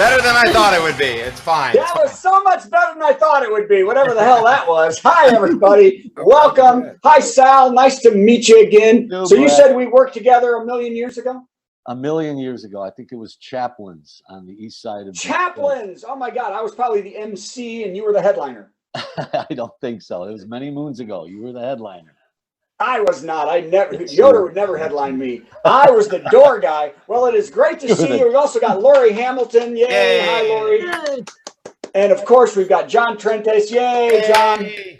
Better than I thought it would be. It's fine. That was so much better than I thought it would be, whatever the hell that was. Hi, everybody. Welcome. Hi, Sal. Nice to meet you again. So you said we worked together a million years ago? A million years ago. I think it was Chaplin's on the east side of Chaplin's. Oh, my God. I was probably the MC and you were the headliner. I don't think so. It was many moons ago. You were the headliner. I was not. Yoder would never headline me. I was the door guy. Well, it is great to see you. We've also got Lori Hamilton. Yay. Yay. Hi, Lori. Yay. And, of course, we've got John Trentes. Yay, John. Yay.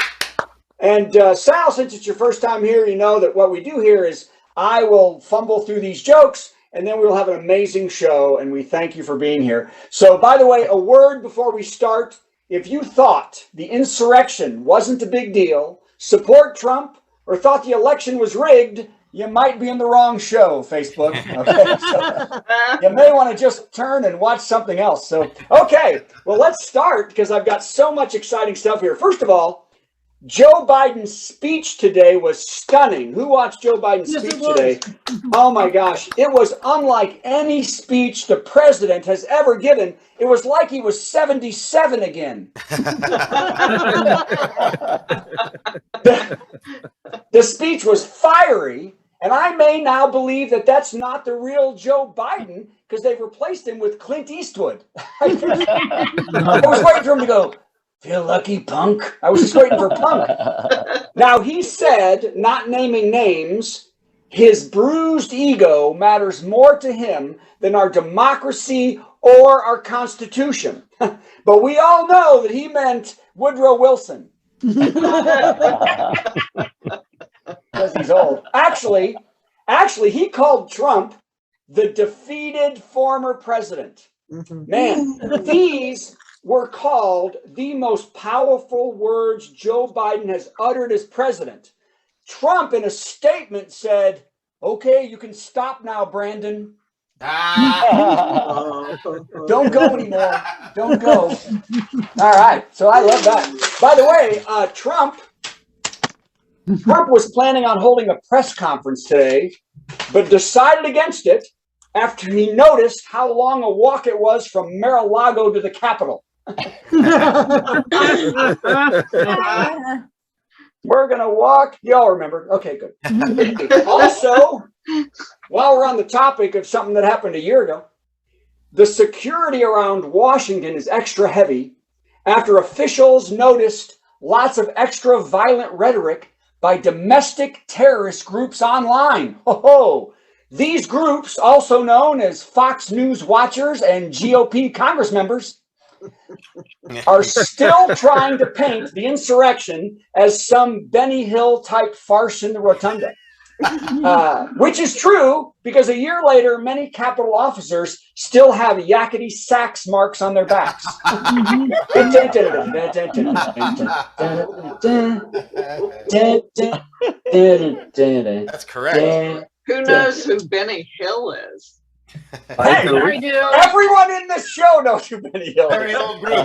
And, Sal, since it's your first time here, you know that what we do here is I will fumble through these jokes, and then we'll have an amazing show, and we thank you for being here. So, by the way, a word before we start. If you thought the insurrection wasn't a big deal, support Trump, or thought the election was rigged, you might be in the wrong show, Facebook. Okay, so you may want to just turn and watch something else. So, okay, well, let's start because I've got so much exciting stuff here. First of all, Joe Biden's speech today was stunning. Who watched Joe Biden's speech today? Oh, my gosh. It was unlike any speech the president has ever given. It was like he was 77 again. The speech was fiery, and I may now believe that that's not the real Joe Biden because they've replaced him with Clint Eastwood. I was waiting for him to go, "Feel lucky, punk." I was just waiting for punk. Now, he said, not naming names, his bruised ego matters more to him than our democracy or our Constitution. But we all know that he meant Woodrow Wilson. Because he's old. Actually, he called Trump the defeated former president. Man, these were called the most powerful words Joe Biden has uttered as president. Trump, in a statement, said, "Okay, you can stop now, Brandon. Don't go anymore. Don't go." All right. So I love that. By the way, Trump was planning on holding a press conference today, but decided against it after he noticed how long a walk it was from Mar-a-Lago to the Capitol. We're going to walk. Y'all remember. Okay, good. Also, while we're on the topic of something that happened a year ago, the security around Washington is extra heavy after officials noticed lots of extra violent rhetoric by domestic terrorist groups online. These groups, also known as Fox News watchers and GOP Congress members, are still trying to paint the insurrection as some Benny Hill type farce in the rotunda. Which is true because a year later, many Capitol officers still have yakety sax marks on their backs. That's correct. Who knows who Benny Hill is? Hey, everyone in this show knows who Benny Hill is.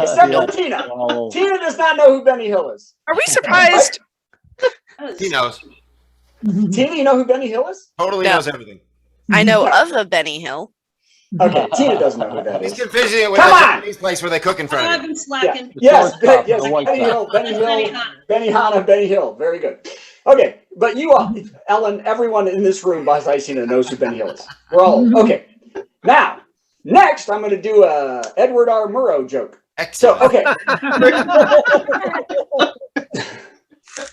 Except for Tina. Tina does not know who Benny Hill is. Are we surprised? He knows. Tina, you know who Benny Hill is? Totally knows everything. I know of a Benny Hill. Okay, Tina doesn't know who that is. He's confusing it with a Japanese place where they cook in front of you. I've been slacking. Yes, Benny Hill, Benihana, Benny Hill. Very good. Okay, but you all, Ellen, everyone in this room besides Tina knows who Benny Hill is. We're all, okay. Now, next I'm going to do a Edward R. Murrow joke. Excellent. So, okay.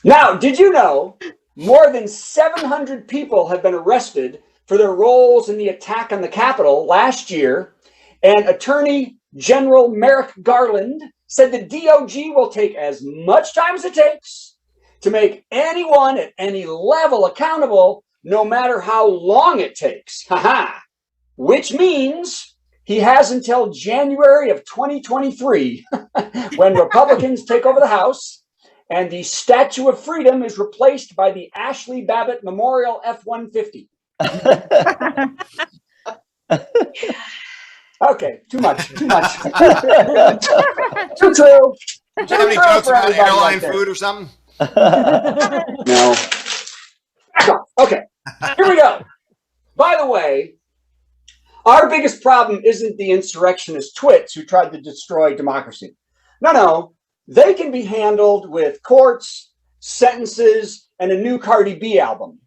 Now, did you know more than 700 people have been arrested for their roles in the attack on the Capitol last year, and Attorney General Merrick Garland said the DOJ will take as much time as it takes to make anyone at any level accountable, no matter how long it takes. Which means he has until January of 2023 when Republicans take over the House and the Statue of Freedom is replaced by the Ashley Babbitt Memorial F-150. Okay, too much. Too true. Do you have any jokes about airline food or something? No. Okay, here we go. By the way, Our biggest problem isn't the insurrectionist twits who tried to destroy democracy. No. They can be handled with courts, sentences, and a new Cardi B album.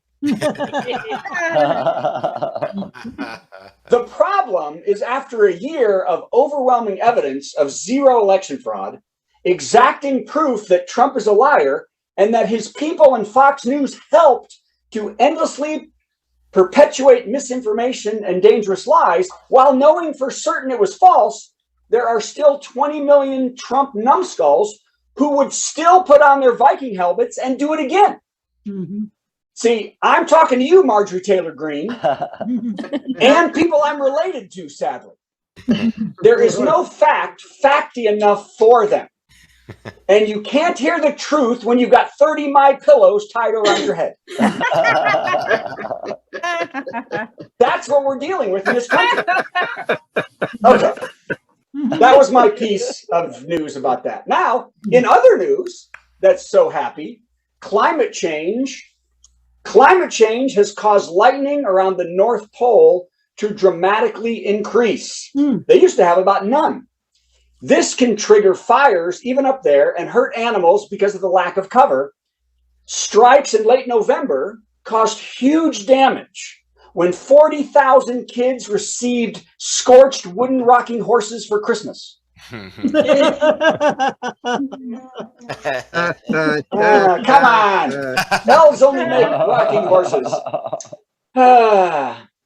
The problem is after a year of overwhelming evidence of zero election fraud, exacting proof that Trump is a liar, and that his people and Fox News helped to endlessly perpetuate misinformation and dangerous lies, while knowing for certain it was false, there are still 20 million Trump numbskulls who would still put on their Viking helmets and do it again. Mm-hmm. See, I'm talking to you, Marjorie Taylor Greene, and people I'm related to, sadly. There is no facty enough for them. And you can't hear the truth when you've got 30 My Pillows tied around your head. That's what we're dealing with in this country. Okay. That was my piece of news about that. Now, in other news that's so happy, climate change has caused lightning around the North Pole to dramatically increase. They used to have about none. This can trigger fires even up there and hurt animals because of the lack of cover. Strikes in late November caused huge damage when 40,000 kids received scorched wooden rocking horses for Christmas. Come on. Elves only make rocking horses.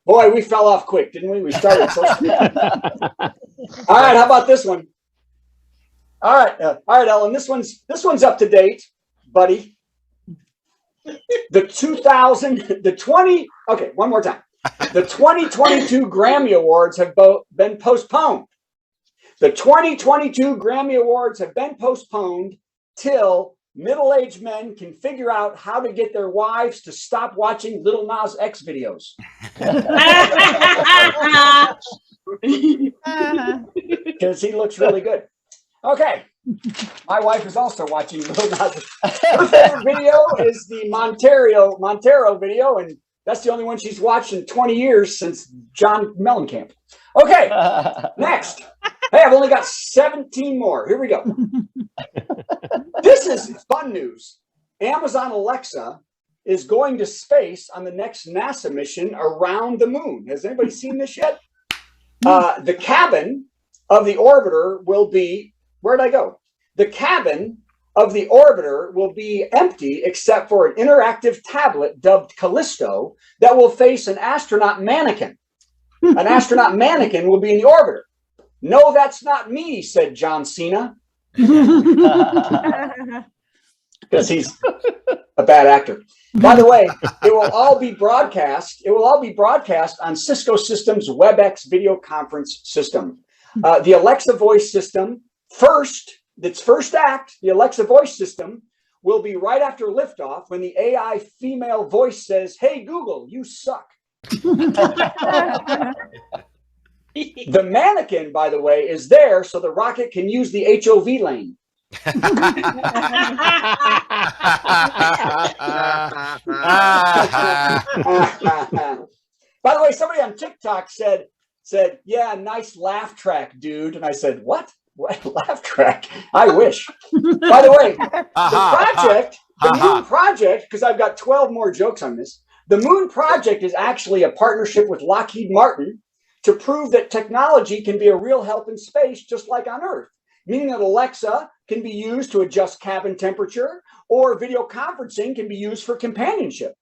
Boy, we fell off quick, didn't we? We started so quick. All right, how about this one? All right, Ellen. This one's up to date, buddy. The 2022 Grammy Awards have been postponed. The 2022 Grammy Awards have been postponed till middle-aged men can figure out how to get their wives to stop watching Lil Nas X videos. Because he looks really good. Okay. My wife is also watching Lil Nas. Her favorite video is the Montero video, and that's the only one she's watched in 20 years since John Mellencamp. Okay, next. Hey, I've only got 17 more. Here we go. This is fun news. Amazon Alexa is going to space on the next NASA mission around the moon. Has anybody seen this yet? The cabin of the orbiter will be, where'd I go? The cabin of the orbiter will be empty except for an interactive tablet dubbed Callisto that will face an astronaut mannequin. An astronaut mannequin will be in the orbiter. No, that's not me, said John Cena. Because he's a bad actor. By the way, it will all be broadcast. It will all be broadcast on Cisco Systems WebEx video conference system. The Alexa voice system, its first act, the Alexa voice system, will be right after liftoff when the AI female voice says, "Hey, Google, you suck." The mannequin, by the way, is there so the rocket can use the HOV lane. By the way, somebody on TikTok said, "Yeah, nice laugh track, dude." And I said, "What? What laugh track? I wish." By the way, the Moon Project, because I've got 12 more jokes on this. The Moon Project is actually a partnership with Lockheed Martin to prove that technology can be a real help in space, just like on Earth. Meaning that Alexa can be used to adjust cabin temperature, or video conferencing can be used for companionship.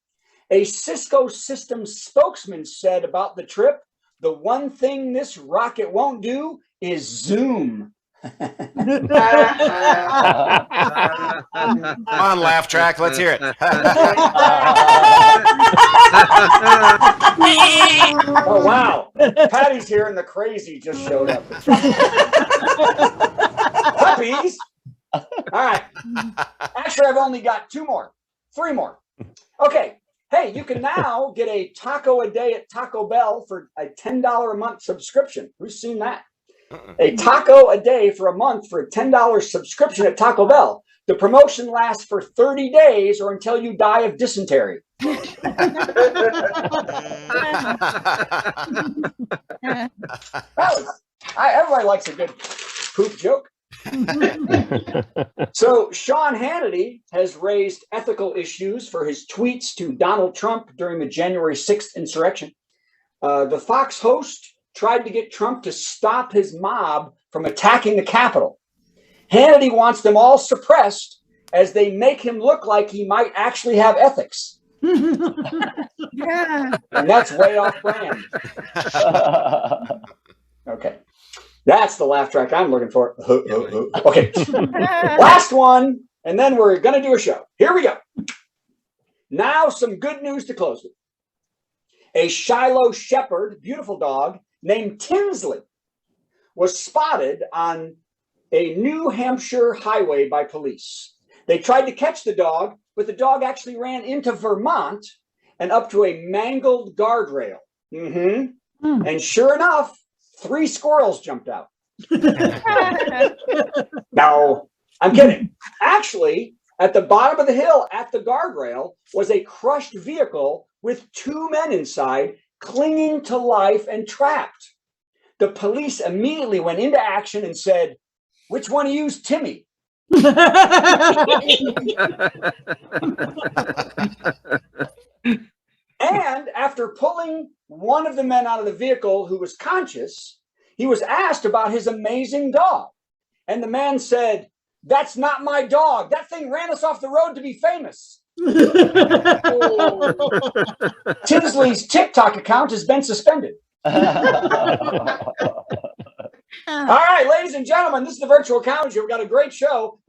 A Cisco Systems spokesman said about the trip, "The one thing this rocket won't do is Zoom." Come on, laugh track. Let's hear it. Oh, wow. Patty's here and the crazy just showed up. Puppies. All right. Actually, I've only got 3 more. Okay. Hey, you can now get a taco a day at Taco Bell for a $10 a month subscription. Who's seen that? A taco a day for a month for a $10 subscription at Taco Bell. The promotion lasts for 30 days or until you die of dysentery. Everybody likes a good poop joke. So Sean Hannity has raised ethical issues for his tweets to Donald Trump during the January 6th insurrection. The Fox host tried to get Trump to stop his mob from attacking the Capitol. Hannity wants them all suppressed as they make him look like he might actually have ethics. Yeah. And that's way off brand. Okay. That's the laugh track I'm looking for. Okay. Last one, and then we're going to do a show. Here we go. Now, some good news to close with. A Shiloh Shepherd, beautiful dog, named Tinsley, was spotted on a New Hampshire highway by police. They tried to catch the dog, but the dog actually ran into Vermont and up to a mangled guardrail. And sure enough, 3 squirrels jumped out. No, I'm kidding. Actually, at the bottom of the hill at the guardrail was a crushed vehicle with 2 men inside, clinging to life and trapped. The police immediately went into action and said, "Which one of you's Timmy?" And after pulling one of the men out of the vehicle who was conscious, he was asked about his amazing dog. And the man said, "That's not my dog. That thing ran us off the road to be famous." Tinsley's TikTok account has been suspended. All right, ladies and gentlemen, this is the Virtual Comedy Show. We've got a great show.